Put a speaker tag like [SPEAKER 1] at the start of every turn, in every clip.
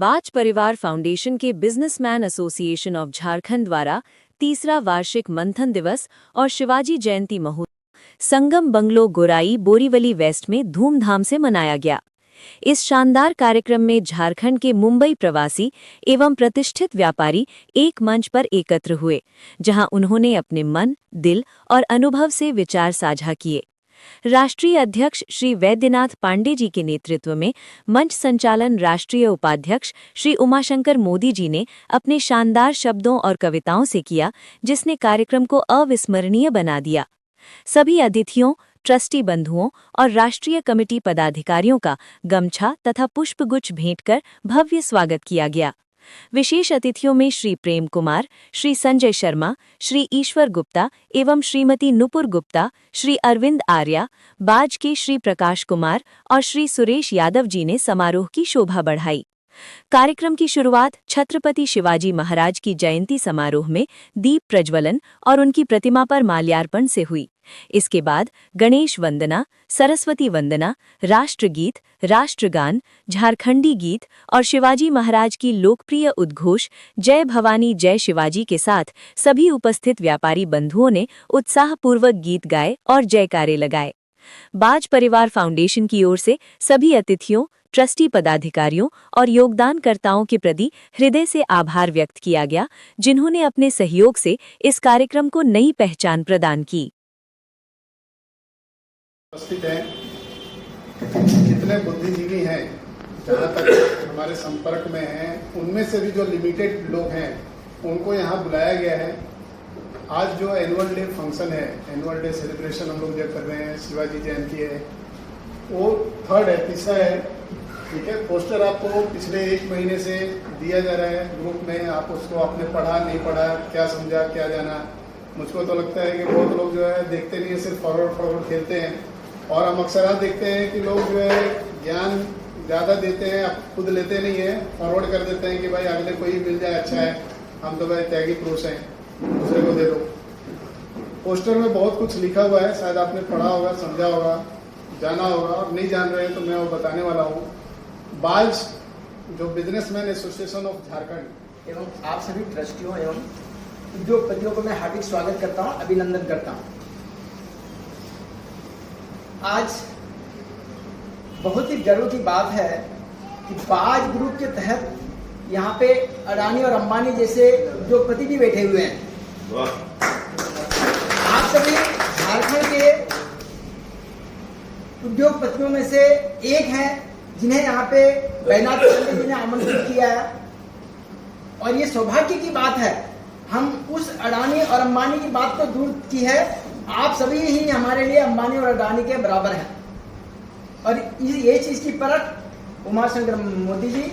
[SPEAKER 1] बाज परिवार फाउंडेशन के बिजनेसमैन एसोसिएशन ऑफ झारखंड द्वारा तीसरा वार्षिक मंथन दिवस और शिवाजी जयंती महोत्सव संगम बंगलो गोराई बोरीवली वेस्ट में धूमधाम से मनाया गया। इस शानदार कार्यक्रम में झारखंड के मुंबई प्रवासी एवं प्रतिष्ठित व्यापारी एक मंच पर एकत्र हुए, जहां उन्होंने अपने मन, दिल और अनुभव से विचार साझा किए। राष्ट्रीय अध्यक्ष श्री वैद्यनाथ पांडे जी के नेतृत्व में मंच संचालन राष्ट्रीय उपाध्यक्ष श्री उमाशंकर मोदी जी ने अपने शानदार शब्दों और कविताओं से किया, जिसने कार्यक्रम को अविस्मरणीय बना दिया। सभी अतिथियों, ट्रस्टी बंधुओं और राष्ट्रीय कमेटी पदाधिकारियों का गमछा तथा पुष्पगुच्छ भेंट कर भव्य स्वागत किया गया। विशेष अतिथियों में श्री प्रेम कुमार, श्री संजय शर्मा, श्री ईश्वर गुप्ता एवं श्रीमती नुपुर गुप्ता, श्री अरविंद आर्या, बाज के श्री प्रकाश कुमार और श्री सुरेश यादव जी ने समारोह की शोभा बढ़ाई। कार्यक्रम की शुरुआत छत्रपति शिवाजी महाराज की जयंती समारोह में दीप प्रज्वलन और उनकी प्रतिमा पर माल्यार्पण से हुई। इसके बाद गणेश वंदना, सरस्वती वंदना, राष्ट्रगीत, राष्ट्रगान, झारखंडी गीत और शिवाजी महाराज की लोकप्रिय उद्घोष जय भवानी जय शिवाजी के साथ सभी उपस्थित व्यापारी बंधुओं ने उत्साहपूर्वक गीत गाए और जयकारे लगाए। बाज परिवार फाउंडेशन की ओर से सभी अतिथियों, ट्रस्टी पदाधिकारियों और योगदानकर्ताओं के प्रति हृदय से आभार व्यक्त किया गया, जिन्होंने अपने सहयोग से इस कार्यक्रम को नई पहचान प्रदान की।
[SPEAKER 2] उपस्थित हैं जितने बुद्धिजीवी हैं, जहाँ तक हमारे संपर्क में हैं, उनमें से भी जो लिमिटेड लोग हैं उनको यहाँ बुलाया गया है। आज जो एनुअल डे फंक्शन है, एनुअल डे सेलिब्रेशन हम लोग जो कर रहे हैं, शिवाजी जयंती है, वो थर्ड है, तीसरा है। ठीक है, पोस्टर आपको पिछले 1 महीने से दिया जा रहा है ग्रुप में। आप उसको आपने पढ़ा नहीं पढ़ा, क्या समझा क्या जाना। मुझको तो लगता है कि बहुत लोग जो है देखते नहीं है, सिर्फ फॉरवर्ड खेलते हैं। और हम अक्सर देखते हैं कि लोग जो है ज्ञान ज़्यादा देते हैं, खुद लेते नहीं है, फॉरवर्ड कर देते हैं कि भाई अगले कोई मिल जाए अच्छा है, हम तो भाई त्यागी पुरुष हैं, दूसरे को दे दो। पोस्टर में बहुत कुछ लिखा हुआ है, शायद आपने पढ़ा होगा, समझा होगा, जाना होगा। और नहीं जान रहे हैं तो मैं वो बताने वाला हूँ। बाज जो बिजनेसमैन एसोसिएशन ऑफ झारखंड
[SPEAKER 3] एवं आप सभी ट्रस्टियों एवं उद्योगपतियों को मैं हार्दिक स्वागत करता हूं, अभिनंदन करता हूं। आज बहुत ही गर्व की बात है कि बाज ग्रुप के तहत यहाँ पे अडानी और अंबानी जैसे उद्योगपति भी बैठे हुए हैं। आप सभी झारखंड के उद्योगपतियों में से एक हैं जिन्हें यहाँ पे वैद्यनाथ पांडे जी ने आमंत्रित किया है। और ये सौभाग्य की बात है, हम उस अडानी और अंबानी की बात तो दूर की है, आप सभी ही हमारे लिए अंबानी और अडानी के बराबर हैं। और ये चीज की परख उमाशंकर मोदी जी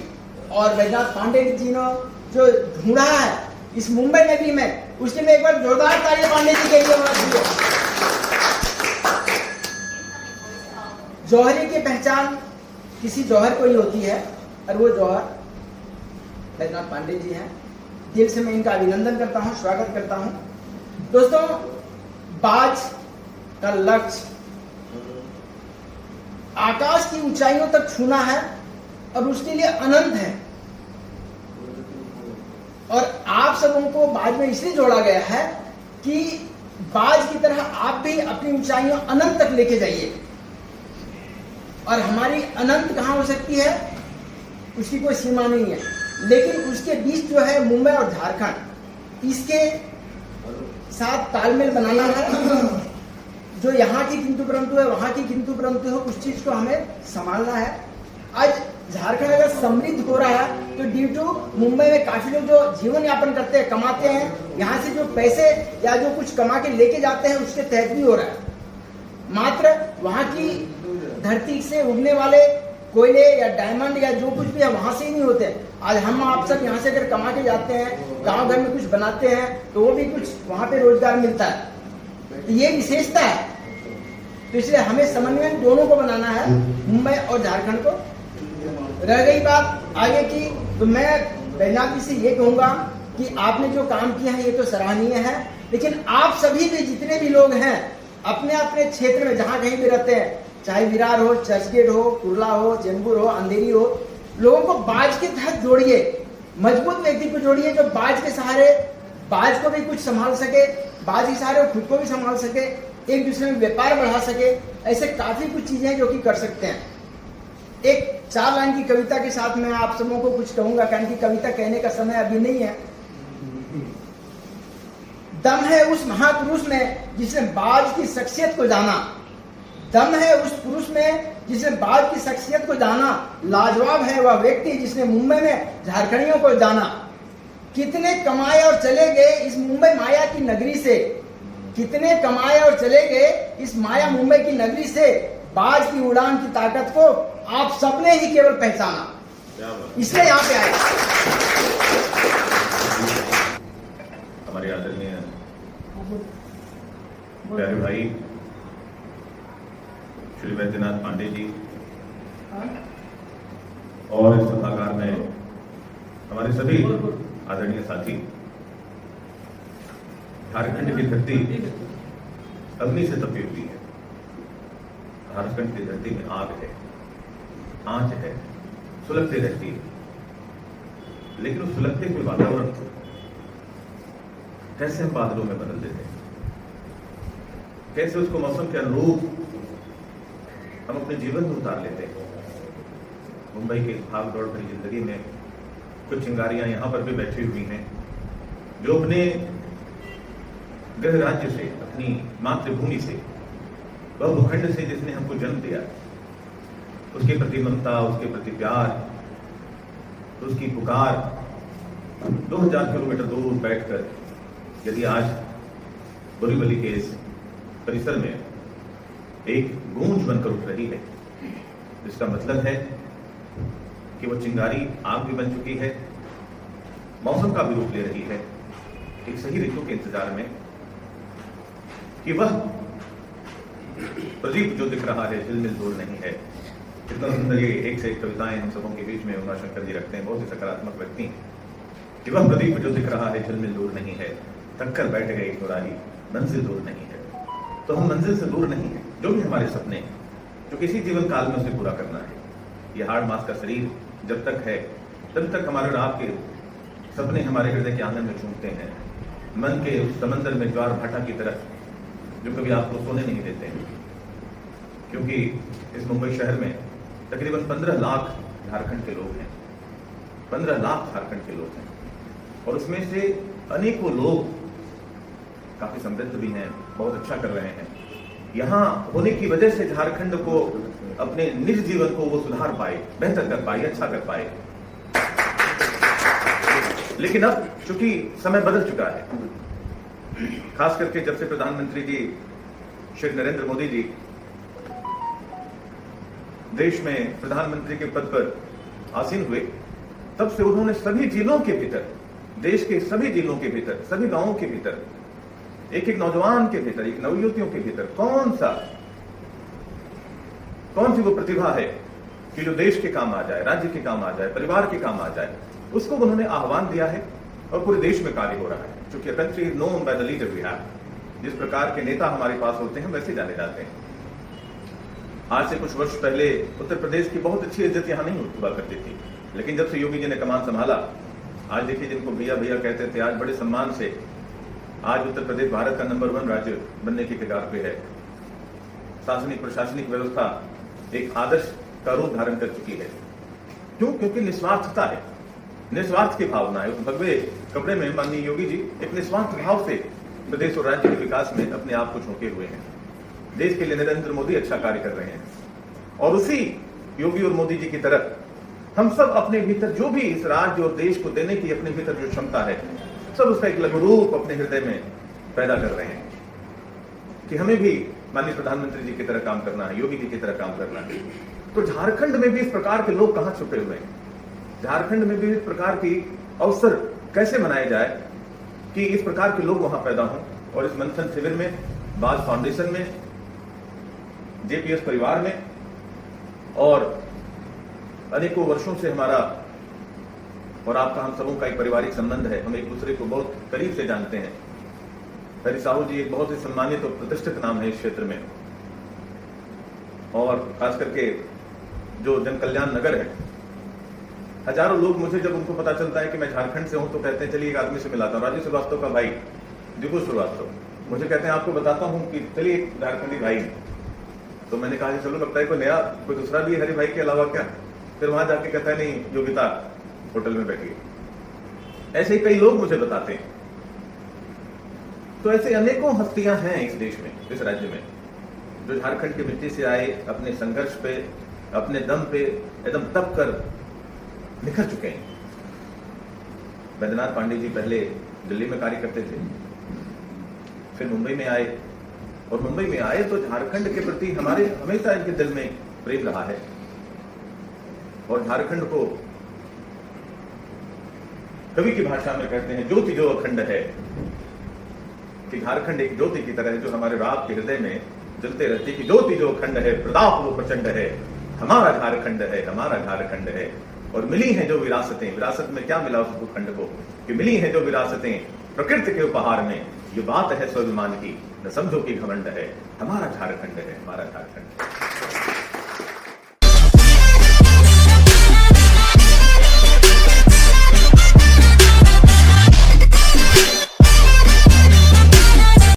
[SPEAKER 3] और वैद्यनाथ पांडे जी ने जो ढूंढा है इस मुंबई नगरी में, उसके लिए एक बार जोरदार ताली पांडे जी के लिए। जौहरी की पहचान किसी जौहर को ही होती है और वो जौहर वैद्यनाथ पांडे जी हैं। दिल से मैं इनका अभिनंदन करता हूं, स्वागत करता हूं। दोस्तों, बाज का लक्ष्य आकाश की ऊंचाइयों तक छूना है और उसके लिए अनंत है। और आप सबों को बाज में इसलिए जोड़ा गया है कि बाज की तरह आप भी अपनी ऊंचाइयों अनंत तक लेके जाइए। और हमारी अनंत कहाँ हो सकती है, उसकी कोई सीमा नहीं है, लेकिन उसके बीच जो है मुंबई और झारखंड, इसके साथ तालमेल बनाना है। जो यहाँ की किंतु परंतु है, वहाँ की किंतु परंतु है, उस चीज को हमें संभालना है। आज झारखंड अगर समृद्ध हो रहा है तो ड्यू टू मुंबई में काफी लोग जो जीवन यापन करते हैं, कमाते हैं, यहाँ से जो पैसे या जो कुछ कमा के लेके जाते हैं उसके तहत भी हो रहा है। मात्र वहाँ की धरती से उगने वाले कोयले या डायमंड या जो कुछ भी है वहां से ही नहीं होते। आज हम आप सब यहाँ से अगर कमा के जाते हैं, गांव घर में कुछ बनाते हैं, तो वो भी कुछ वहां पे रोजगार मिलता है। तो ये विशेषता है। तो इसलिए हमें समन्वय दोनों को बनाना है, मुंबई और झारखंड को। रह गई बात आगे की, तो मैं वैद्यनाथ जी से ये कहूंगा कि आपने जो काम किया है ये तो सराहनीय है, लेकिन आप सभी भी जितने भी लोग हैं अपने अपने क्षेत्र में जहां कहीं भी रहते हैं, चाहे विरार हो, चर्चगेट हो, कुर्ला हो, चेंबूर हो, अंधेरी हो, लोगों को बाज के तहत जोड़िए, मजबूत व्यक्ति को जोड़िए जो बाज के सहारे बाज को भी कुछ संभाल सके, बाज के सहारे वो खुद को भी संभाल सके, एक दूसरे में व्यापार बढ़ा सके। ऐसे काफी कुछ चीजें हैं जो कि कर सकते हैं। एक 4 लाइन की कविता के साथ मैं आप सबों को कुछ कहूंगा, कारण कि कविता कहने का समय अभी नहीं है। दम है उस महापुरुष में जिसने बाज की शख्सियत को जाना, दम है उस पुरुष में जिसने बाज की शख्सियत को जाना, लाजवाब है वह व्यक्ति जिसने मुंबई में झारखंडियों को जाना। कितने कमाए और चले गए इस मुंबई माया की नगरी से, कितने कमाए और चले गए इस माया मुंबई की नगरी से, बाज की उड़ान की ताकत को आप सबने ही केवल पहचाना, इसलिए यहाँ पे आए।
[SPEAKER 4] हमारे आदरणीय प्यारे भाई श्री वैद्यनाथ पांडे जी और इस सभागार में हमारे सभी आदरणीय साथी, झारखंड की धरती अग्नि से तपी हुई है। झारखंड की धरती में आग है, आंच है, सुलगती रहती है, लेकिन उस सुलगते हुए वातावरण को कैसे हम बादलों में बदल देते हैं, कैसे उसको मौसम के अनुरूप हम अपने जीवन में उतार लेते हैं। मुंबई की भाग दौड़ भरी जिंदगी में कुछ चिंगारियां यहां पर भी बैठी हुई हैं जो अपने गृह राज्य से, अपनी मातृभूमि से, वह भूखंड से जिसने हमको जन्म दिया, उसके प्रति ममता, उसके प्रति प्यार, उसकी पुकार 2000 किलोमीटर दूर बैठकर यदि आज बोरीवली के इस परिसर में एक गूंज बनकर उठ रही है, इसका मतलब है कि वो चिंगारी आग भी बन चुकी है, मौसम का भी रूप ले रही है, एक सही ऋतु के इंतजार में कि वह प्रदीप जो दिख रहा है झिलमिल दूर नहीं है। कितना सुंदर ये एक से एक कविताएं हम सबों के बीच में उमाशंकर जी रखते हैं, बहुत ही सकारात्मक व्यक्ति कि वह प्रदीप जो दिख रहा है झिलमिल दूर नहीं है, टक्कर बैठ गई मुरारी मंजिल दूर नहीं है। तो हम मंजिल से दूर नहीं है, जो भी हमारे सपने जो किसी जीवन काल में उसे पूरा करना है। ये हाड़ मास का शरीर जब तक है तब तक हमारे और आपके सपने हमारे हृदय के आंगन में चूमते हैं, मन के उस समंदर में ज्वार भाटा की तरह जो कभी आपको सोने नहीं देते हैं। क्योंकि इस मुंबई शहर में तकरीबन 15 लाख झारखंड के लोग हैं, 15 लाख झारखंड के लोग हैं, और उसमें से अनेकों लोग काफी समृद्ध भी हैं, बहुत अच्छा कर रहे हैं। यहाँ होने की वजह से झारखंड को अपने निज जीवन को वो सुधार पाए, बेहतर कर पाए, अच्छा कर पाए। लेकिन अब चूंकि समय बदल चुका है, खास करके जब से प्रधानमंत्री जी श्री नरेंद्र मोदी जी देश में प्रधानमंत्री के पद पर आसीन हुए, तब से उन्होंने सभी जिलों के भीतर, देश के सभी जिलों के भीतर, सभी गांवों के भीतर, एक एक नौजवान के भीतर, एक नवयुवतियों के भीतर कौन सी वो प्रतिभा है कि जो देश के काम आ जाए, राज्य के काम आ जाए, परिवार के काम आ जाए, उसको उन्होंने आह्वान दिया है और पूरे देश में कार्य हो रहा है। क्योंकि country is known by the leader we have. जिस प्रकार के नेता हमारे पास होते हैं वैसे जाने जाते हैं। आज से कुछ वर्ष पहले उत्तर प्रदेश की बहुत अच्छी इज्जत यहाँ नहीं हुआ करती थी, लेकिन जब से योगी जी ने कमान संभाला, आज देखिए जिनको भैया भैया कहते थे, आज बड़े सम्मान से आज उत्तर प्रदेश भारत का नंबर 1 राज्य बनने की कगार पे है। शासनिक प्रशासनिक व्यवस्था एक आदर्श का रूप धारण कर चुकी है। क्यों? क्योंकि निस्वार्थता है, निस्वार्थ की भावना है। उस भगवे कपड़े में माननीय योगी जी एक निस्वार्थ भाव से प्रदेश और राज्य के विकास में अपने आप को झोंके हुए हैं। देश के लिए नरेंद्र मोदी अच्छा कार्य कर रहे हैं, और उसी योगी और मोदी जी की तरह हम सब अपने भीतर जो भी इस राज्य और देश को देने की अपने भीतर जो क्षमता है, सब उसका एक लघु रूप अपने हृदय में पैदा कर रहे हैं कि हमें भी माननीय प्रधानमंत्री जी की तरह काम करना है, योगी जी की तरह काम करना है। तो झारखंड में भी इस प्रकार के लोग कहां छुपे हुए हैं? झारखंड में भी इस प्रकार की अवसर कैसे मनाए जाए कि इस प्रकार के लोग वहां पैदा हों। और इस मंथन शिविर में, बाज फाउंडेशन में, जेपीएस परिवार में, और अनेकों वर्षों से हमारा और आपका, हम सबों का एक पारिवारिक संबंध है। हम एक दूसरे को बहुत करीब से जानते हैं। हरि साहू जी एक बहुत ही सम्मानित और प्रतिष्ठित नाम है इस क्षेत्र में, और खास करके जो जन कल्याण नगर है हजारों लोग मुझे जब उनको पता चलता है कि मैं झारखंड से हूं तो कहते हैं चलिए एक आदमी से मिलाता हूं, राजू श्रीवास्तव का भाई दिगु श्रीवास्तव, मुझे कहते हैं आपको बताता हूं कि चलिए एक झारखंडी भाई। तो मैंने कहा चलो लगता है कोई नया कोई दूसरा भी हरि भाई के अलावा क्या। फिर वहां जाके कहता है नहीं योगिता होटल में बैठी है। ऐसे ही कई लोग मुझे बताते हैं। तो ऐसे अनेकों हस्तियां हैं इस देश में, इस राज्य में, जो झारखंड की मिट्टी से आए, अपने संघर्ष पे, अपने दम पे एकदम तप कर निखर चुके हैं। बैद्यनाथ पांडे जी पहले दिल्ली में कार्य करते थे, फिर मुंबई में आए, और मुंबई में आए तो झारखंड के प्रति हमारे हमेशा इनके दिल में प्रेम रहा है। और झारखंड को कवि की भाषा में कहते हैं ज्योति जो अखंड है, कि झारखंड एक ज्योति की तरह है जो हमारे रात के हृदय में जलते रहती, कि ज्योति जो अखंड है, प्रताप वो प्रचंड है, हमारा झारखंड है, हमारा झारखंड है। और मिली हैं जो विरासतें, विरासत में क्या मिला उस भूखंड को, कि मिली हैं जो विरासतें प्रकृति के उपहार में, ये बात है स्वाभिमान की, न समझो कि घमंड है, हमारा झारखंड है, हमारा झारखंड।